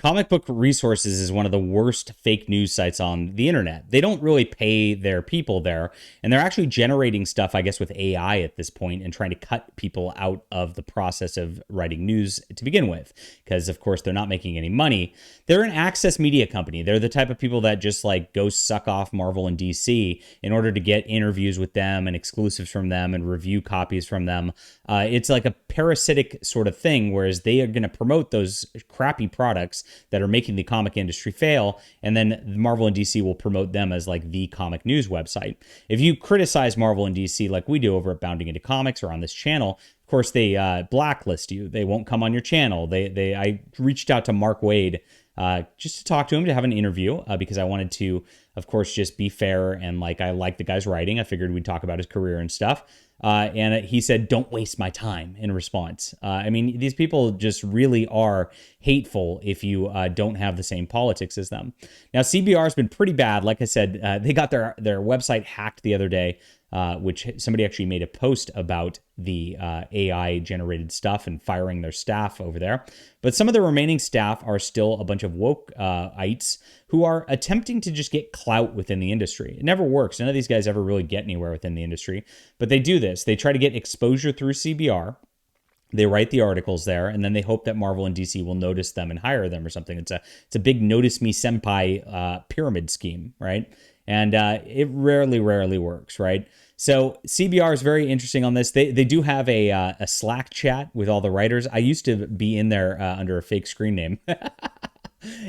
Comic Book Resources is one of the worst fake news sites on the internet. They don't really pay their people there, and they're actually generating stuff, I guess, with AI at this point and trying to cut people out of the process of writing news to begin with, because, of course, they're not making any money. They're an access media company. They're the type of people that just like go suck off Marvel and DC in order to get interviews with them and exclusives from them and review copies from them. It's like a parasitic sort of thing, whereas they are going to promote those crappy products that are making the comic industry fail, and then Marvel and DC will promote them as like the comic news website. If you criticize Marvel and DC like we do over at Bounding Into Comics or on this channel, of course they blacklist you. They won't come on your channel. I reached out to Mark Waid just to talk to him, to have an interview, because I wanted to, of course, just be fair, and like I like the guy's writing. I figured we'd talk about his career and stuff. And he said, "Don't waste my time," in response. I mean, these people just really are hateful if you don't have the same politics as them. Now, CBR has been pretty bad. Like I said, they got their website hacked the other day, which somebody actually made a post about the AI generated stuff and firing their staff over there. But some of the remaining staff are still a bunch of woke-ites who are attempting to just get clout within the industry. It never works. None of these guys ever really get anywhere within the industry, but they do this. They try to get exposure through CBR. They write the articles there, and then they hope that Marvel and DC will notice them and hire them or something. It's a big notice me senpai pyramid scheme, right? And it rarely works, right? So CBR is very interesting on this. They do have a Slack chat with all the writers. I used to be in there under a fake screen name.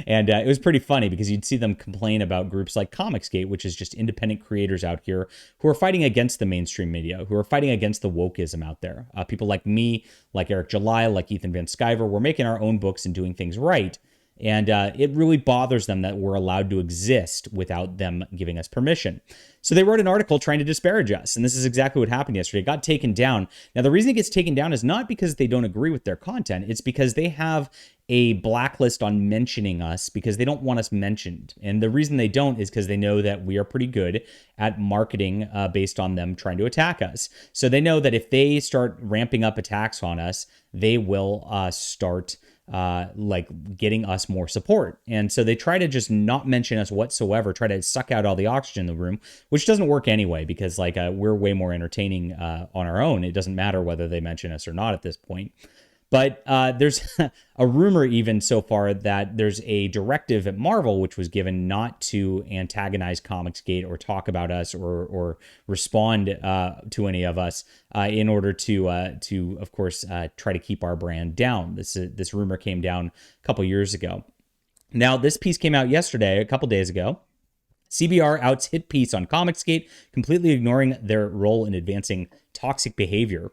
And it was pretty funny because you'd see them complain about groups like ComicsGate, which is just independent creators out here who are fighting against the mainstream media, who are fighting against the wokeism out there. People like me, like Eric July, like Ethan Van Sciver, we're making our own books and doing things right. And it really bothers them that we're allowed to exist without them giving us permission. So they wrote an article trying to disparage us. And this is exactly what happened yesterday. It got taken down. Now, the reason it gets taken down is not because they don't agree with their content. It's because they have a blacklist on mentioning us because they don't want us mentioned. And the reason they don't is because they know that we are pretty good at marketing based on them trying to attack us. So they know that if they start ramping up attacks on us, they will start like getting us more support. And so they try to just not mention us whatsoever, try to suck out all the oxygen in the room, which doesn't work anyway, because like we're way more entertaining on our own. It doesn't matter whether they mention us or not at this point. But there's a rumor even so far that there's a directive at Marvel which was given not to antagonize ComicsGate or talk about us or respond to any of us in order to of course try to keep our brand down. This rumor came down a couple years ago. Now this piece came out yesterday, a couple days ago. CBR outs hit piece on ComicsGate, completely ignoring their role in advancing toxic behavior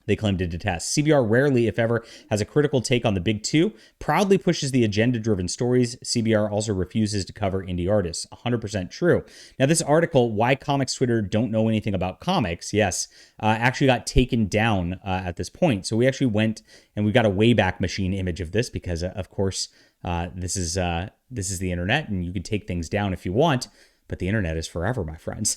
they claim to detest. CBR rarely, if ever, has a critical take on the big two, proudly pushes the agenda-driven stories. CBR also refuses to cover indie artists. 100% true. Now, this article, Why Comics Twitter Don't Know Anything About Comics, yes, actually got taken down at this point. So we actually went and we got a Wayback Machine image of this because, of course, this is the internet and you can take things down if you want. But the internet is forever, my friends.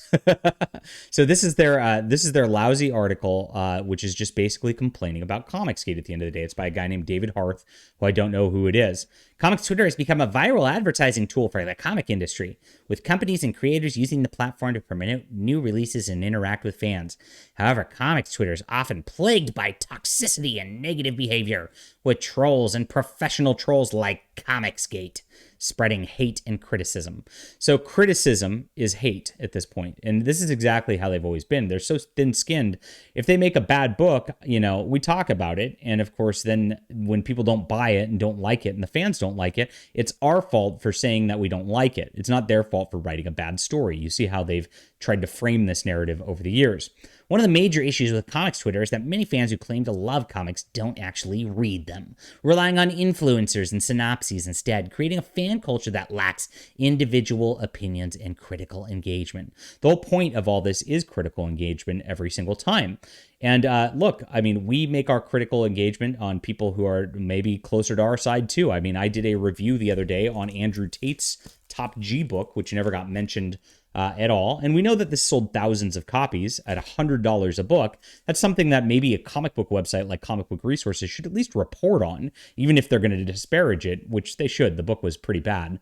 So this is their lousy article, which is just basically complaining about ComicsGate at the end of the day. It's by a guy named David Harth, who I don't know who it is. Comics Twitter has become a viral advertising tool for the comic industry, with companies and creators using the platform to promote new releases and interact with fans. However, Comics Twitter is often plagued by toxicity and negative behavior, with trolls and professional trolls like ComicsGate spreading hate and criticism. So criticism is hate at this point. And this is exactly how they've always been. They're so thin-skinned. If they make a bad book, we talk about it. And of course, then when people don't buy it and don't like it and the fans don't like it, it's our fault for saying that we don't like it. It's not their fault for writing a bad story. You see how they've tried to frame this narrative over the years. One of the major issues with comics Twitter is that many fans who claim to love comics don't actually read them, relying on influencers and synopses instead, creating a fan culture that lacks individual opinions and critical engagement. The whole point of all this is critical engagement every single time. And look, I mean, we make our critical engagement on people who are maybe closer to our side too. I mean, I did a review the other day on Andrew Tate's Top G book, which never got mentioned at all. And we know that this sold thousands of copies at $100 a book. That's something that maybe a comic book website like Comic Book Resources should at least report on, even if they're going to disparage it, which they should. The book was pretty bad.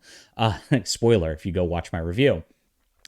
Spoiler if you go watch my review.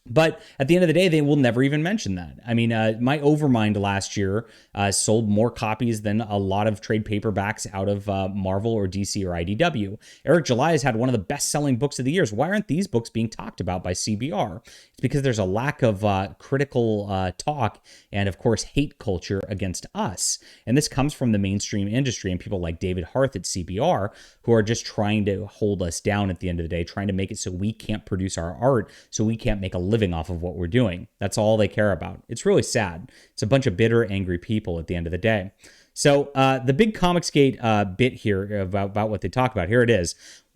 But at the end of the day, they will never even mention that. I mean, my Overmind last year sold more copies than a lot of trade paperbacks out of Marvel or DC or IDW. Eric July has had one of the best-selling books of the years. Why aren't these books being talked about by CBR? It's because there's a lack of critical talk and, of course, hate culture against us. And this comes from the mainstream industry and people like David Harth at CBR who are just trying to hold us down at the end of the day, trying to make it so we can't produce our art, so we can't make a living off of what we're doing. That's all they care about. It's really sad. It's a bunch of bitter, angry people at the end of the day. So the big ComicsGate bit here about what they talk about, here it is.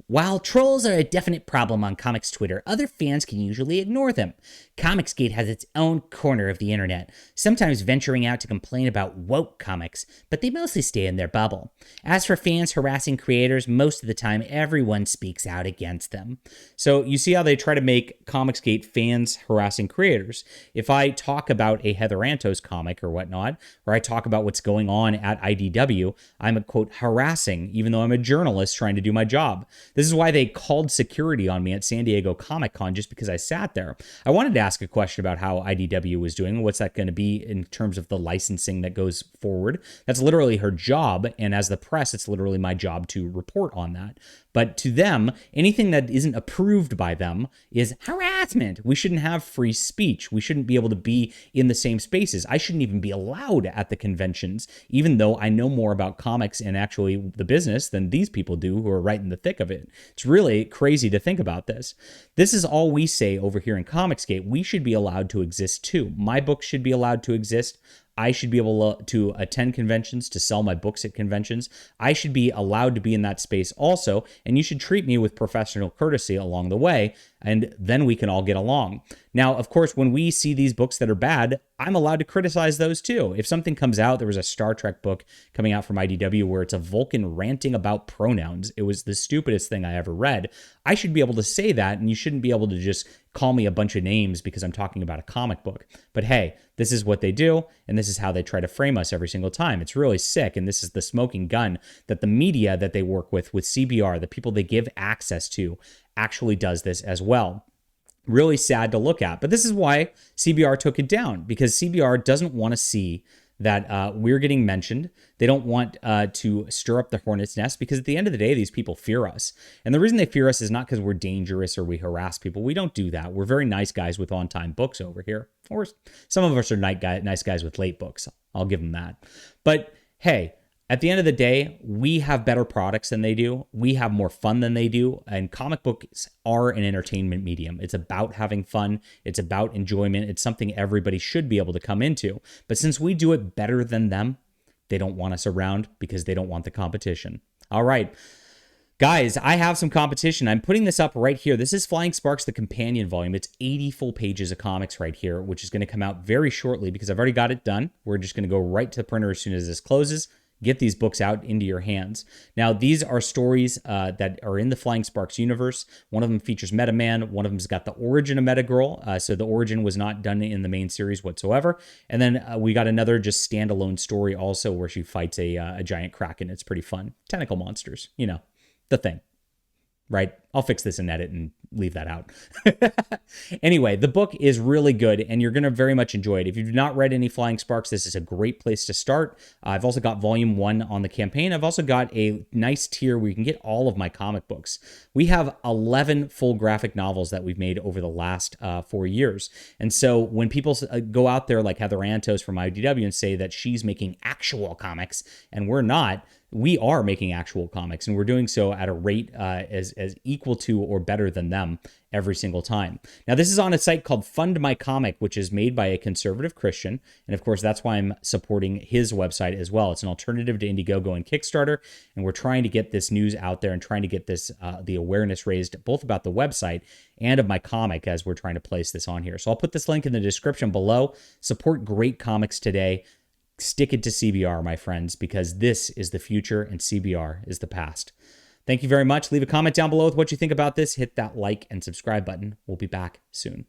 While trolls are a definite problem on comics Twitter, other fans can usually ignore them. ComicsGate has its own corner of the internet, sometimes venturing out to complain about woke comics, but they mostly stay in their bubble. As for fans harassing creators, most of the time everyone speaks out against them. So you see how they try to make ComicsGate fans harassing creators. If I talk about a Heather Antos comic or whatnot, or I talk about what's going on at IDW, I'm a quote harassing, even though I'm a journalist trying to do my job. This is why they called security on me at San Diego Comic-Con, just because I sat there. I wanted to ask a question about how IDW was doing. What's that going to be in terms of the licensing that goes forward? That's literally her job. And as the press, it's literally my job to report on that. But to them, anything that isn't approved by them is harassment. We shouldn't have free speech. We shouldn't be able to be in the same spaces. I shouldn't even be allowed at the conventions, even though I know more about comics and actually the business than these people do who are right in the thick of it. It's really crazy to think about this. This is all we say over here in ComicsGate. We should be allowed to exist too. My books should be allowed to exist. I should be able to attend conventions, to sell my books at conventions. I should be allowed to be in that space also, and you should treat me with professional courtesy along the way, and then we can all get along. Now, of course, when we see these books that are bad, I'm allowed to criticize those too. If something comes out, there was a Star Trek book coming out from IDW where it's a Vulcan ranting about pronouns. It was the stupidest thing I ever read. I should be able to say that, and you shouldn't be able to just call me a bunch of names because I'm talking about a comic book. But hey, this is what they do, and this is how they try to frame us every single time. It's really sick, and this is the smoking gun that the media that they work with CBR, the people they give access to, actually does this as well. Really sad to look at. But this is why CBR took it down, because CBR doesn't want to see that we're getting mentioned. They don't want to stir up the hornet's nest, because at the end of the day, these people fear us. And the reason they fear us is not because we're dangerous or we harass people. We don't do that. We're very nice guys with on-time books over here. Or some of us are nice guys with late books. I'll give them that. But hey, at the end of the day, we have better products than they do. We have more fun than they do. And comic books are an entertainment medium. It's about having fun. It's about enjoyment. It's something everybody should be able to come into. But since we do it better than them, they don't want us around because they don't want the competition. All right. Guys, I have some competition. I'm putting this up right here. This is Flying Sparks, the companion volume. It's 80 full pages of comics right here, which is going to come out very shortly because I've already got it done. We're just going to go right to the printer as soon as this closes. Get these books out into your hands. Now, these are stories that are in the Flying Sparks universe. One of them features Meta Man. One of them's got the origin of Meta Girl. So the origin was not done in the main series whatsoever. And then we got another just standalone story also where she fights a giant kraken. It's pretty fun. Tentacle monsters, you know, the thing. Right? I'll fix this and edit and leave that out. Anyway, the book is really good, and you're going to very much enjoy it. If you've not read any Flying Sparks, this is a great place to start. I've also got Volume 1 on the campaign. I've also got a nice tier where you can get all of my comic books. We have 11 full graphic novels that we've made over the last 4 years. And so when people go out there like Heather Antos from IDW and say that she's making actual comics, and we're not, we are making actual comics, and we're doing so at a rate as equal to or better than them every single time. Now, this is on a site called Fund My Comic, which is made by a conservative Christian. And of course, that's why I'm supporting his website as well. It's an alternative to Indiegogo and Kickstarter. And we're trying to get this news out there and trying to get this the awareness raised both about the website and of my comic as we're trying to place this on here. So I'll put this link in the description below. Support great comics today. Stick it to CBR, my friends, because this is the future and CBR is the past. Thank you very much. Leave a comment down below with what you think about this. Hit that like and subscribe button. We'll be back soon.